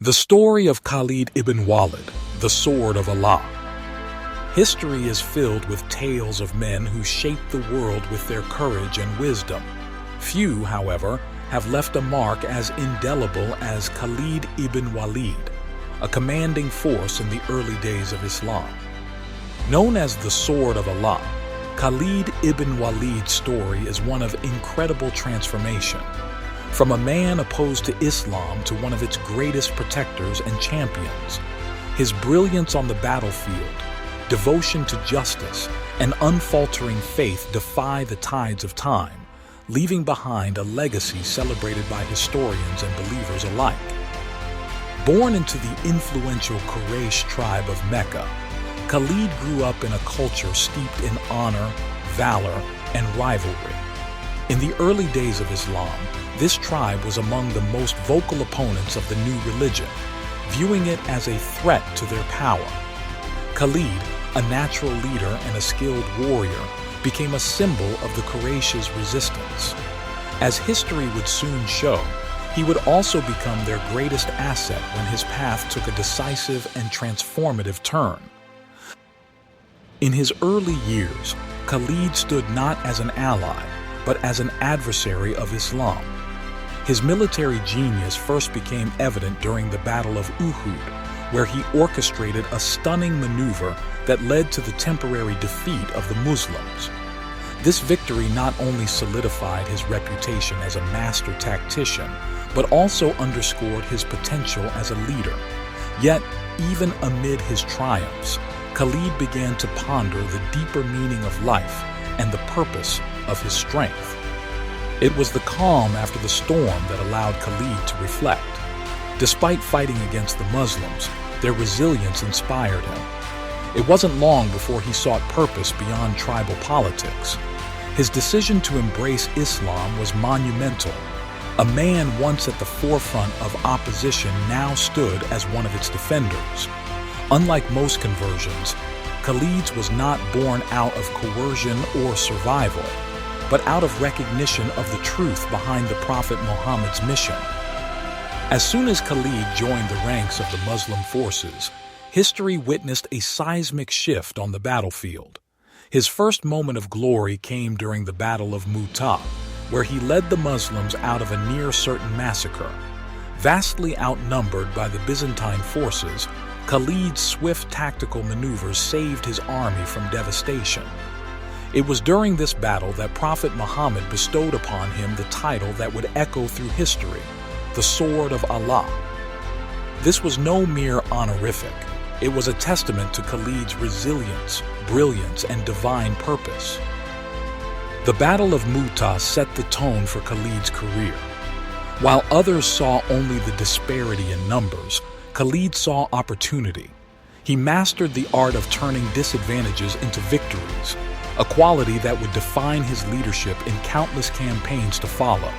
The story of Khalid ibn Walid, the Sword of Allah. History is filled with tales of men who shaped the world with their courage and wisdom. Few, however, have left a mark as indelible as Khalid ibn Walid, a commanding force in the early days of Islam. Known as the Sword of Allah, Khalid ibn Walid's story is one of incredible transformation. From a man opposed to Islam to one of its greatest protectors and champions, his brilliance on the battlefield, devotion to justice, and unfaltering faith defy the tides of time, leaving behind a legacy celebrated by historians and believers alike. Born into the influential Quraysh tribe of Mecca, Khalid grew up in a culture steeped in honor, valor, and rivalry. In the early days of Islam, this tribe was among the most vocal opponents of the new religion, viewing it as a threat to their power. Khalid, a natural leader and a skilled warrior, became a symbol of the Quraysh's resistance. As history would soon show, he would also become their greatest asset when his path took a decisive and transformative turn. In his early years, Khalid stood not as an ally, but as an adversary of Islam. His military genius first became evident during the Battle of Uhud, where he orchestrated a stunning maneuver that led to the temporary defeat of the Muslims. This victory not only solidified his reputation as a master tactician, but also underscored his potential as a leader. Yet, even amid his triumphs, Khalid began to ponder the deeper meaning of life and the purpose of his strength. It was the calm after the storm that allowed Khalid to reflect. Despite fighting against the Muslims, their resilience inspired him. It wasn't long before he sought purpose beyond tribal politics. His decision to embrace Islam was monumental. A man once at the forefront of opposition now stood as one of its defenders. Unlike most conversions, Khalid's was not born out of coercion or survival, but out of recognition of the truth behind the Prophet Muhammad's mission. As soon as Khalid joined the ranks of the Muslim forces, history witnessed a seismic shift on the battlefield. His first moment of glory came during the Battle of Uhud, where he led the Muslims out of a near-certain massacre. Vastly outnumbered by the Byzantine forces, Khalid's swift tactical maneuvers saved his army from devastation. It was during this battle that Prophet Muhammad bestowed upon him the title that would echo through history, the Sword of Allah. This was no mere honorific. It was a testament to Khalid's resilience, brilliance, and divine purpose. The Battle of Uhud set the tone for Khalid's career. While others saw only the disparity in numbers, Khalid saw opportunity. He mastered the art of turning disadvantages into victories, a quality that would define his leadership in countless campaigns to follow.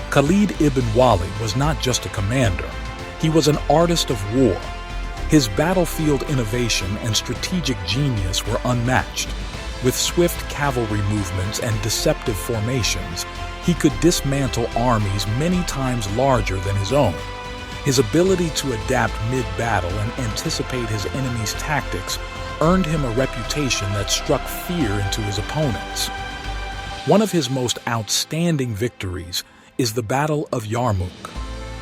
Khalid ibn Walid was not just a commander, he was an artist of war. His battlefield innovation and strategic genius were unmatched. With swift cavalry movements and deceptive formations, he could dismantle armies many times larger than his own. His ability to adapt mid-battle and anticipate his enemy's tactics earned him a reputation that struck fear into his opponents. One of his most outstanding victories is the Battle of Yarmouk.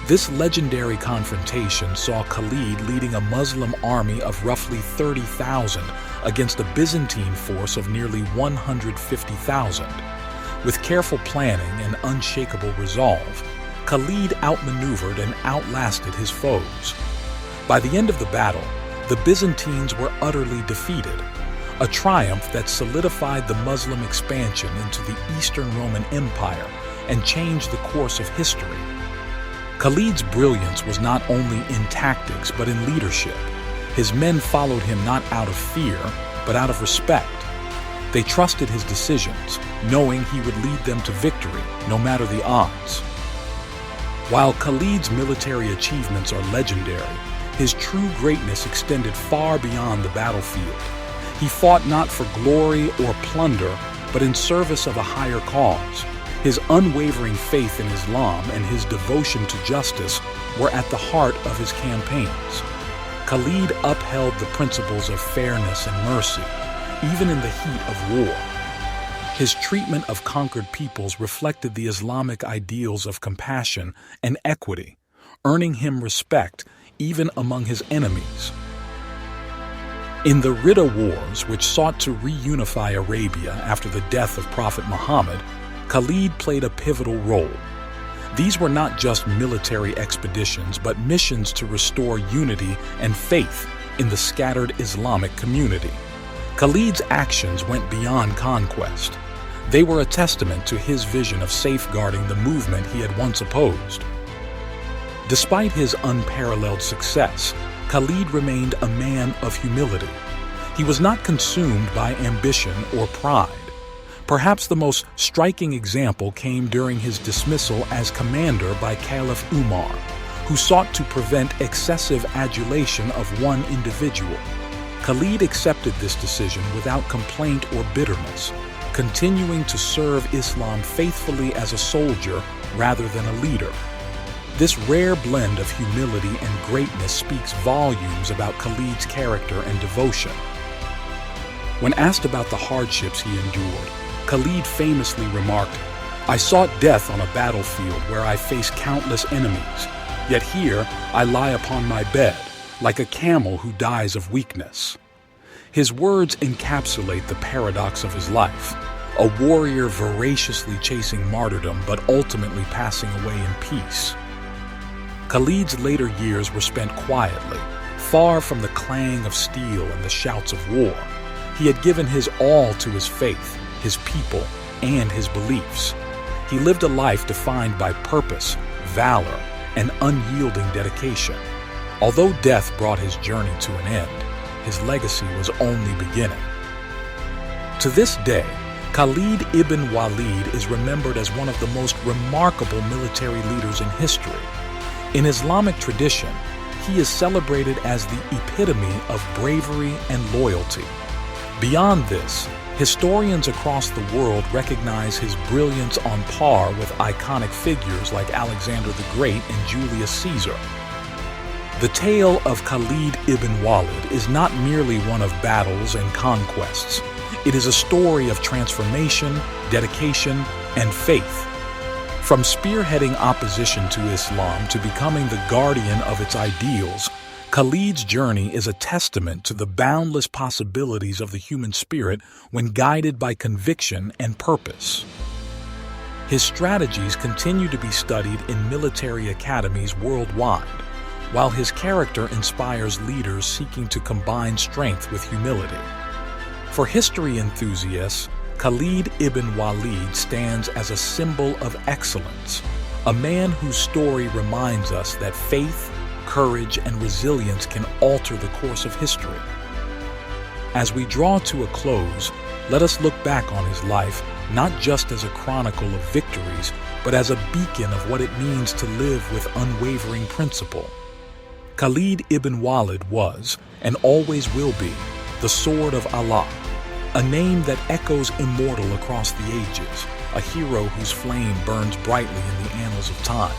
This legendary confrontation saw Khalid leading a Muslim army of roughly 30,000 against a Byzantine force of nearly 150,000. With careful planning and unshakable resolve, Khalid outmaneuvered and outlasted his foes. By the end of the battle, the Byzantines were utterly defeated, a triumph that solidified the Muslim expansion into the Eastern Roman Empire and changed the course of history. Khalid's brilliance was not only in tactics but in leadership. His men followed him not out of fear, but out of respect. They trusted his decisions, knowing he would lead them to victory, no matter the odds. While Khalid's military achievements are legendary, his true greatness extended far beyond the battlefield. He fought not for glory or plunder, but in service of a higher cause. His unwavering faith in Islam and his devotion to justice were at the heart of his campaigns. Khalid upheld the principles of fairness and mercy, even in the heat of war. His treatment of conquered peoples reflected the Islamic ideals of compassion and equity, earning him respect even among his enemies. In the Ridda Wars, which sought to reunify Arabia after the death of Prophet Muhammad, Khalid played a pivotal role. These were not just military expeditions, but missions to restore unity and faith in the scattered Islamic community. Khalid's actions went beyond conquest. They were a testament to his vision of safeguarding the movement he had once opposed. Despite his unparalleled success, Khalid remained a man of humility. He was not consumed by ambition or pride. Perhaps the most striking example came during his dismissal as commander by Caliph Umar, who sought to prevent excessive adulation of one individual. Khalid accepted this decision without complaint or bitterness, continuing to serve Islam faithfully as a soldier rather than a leader. This rare blend of humility and greatness speaks volumes about Khalid's character and devotion. When asked about the hardships he endured, Khalid famously remarked, "I sought death on a battlefield where I faced countless enemies, yet here I lie upon my bed, like a camel who dies of weakness." His words encapsulate the paradox of his life, a warrior voraciously chasing martyrdom but ultimately passing away in peace. Khalid's later years were spent quietly, far from the clang of steel and the shouts of war. He had given his all to his faith, his people, and his beliefs. He lived a life defined by purpose, valor, and unyielding dedication. Although death brought his journey to an end, his legacy was only beginning. To this day, Khalid ibn Walid is remembered as one of the most remarkable military leaders in history. In Islamic tradition, he is celebrated as the epitome of bravery and loyalty. Beyond this, historians across the world recognize his brilliance on par with iconic figures like Alexander the Great and Julius Caesar. The tale of Khalid ibn Walid is not merely one of battles and conquests. It is a story of transformation, dedication, and faith. From spearheading opposition to Islam to becoming the guardian of its ideals, Khalid's journey is a testament to the boundless possibilities of the human spirit when guided by conviction and purpose. His strategies continue to be studied in military academies worldwide, while his character inspires leaders seeking to combine strength with humility. For history enthusiasts, Khalid ibn Walid stands as a symbol of excellence, a man whose story reminds us that faith, courage, and resilience can alter the course of history. As we draw to a close, let us look back on his life not just as a chronicle of victories, but as a beacon of what it means to live with unwavering principle. Khalid ibn Walid was, and always will be, the sword of Allah, a name that echoes immortal across the ages, a hero whose flame burns brightly in the annals of time.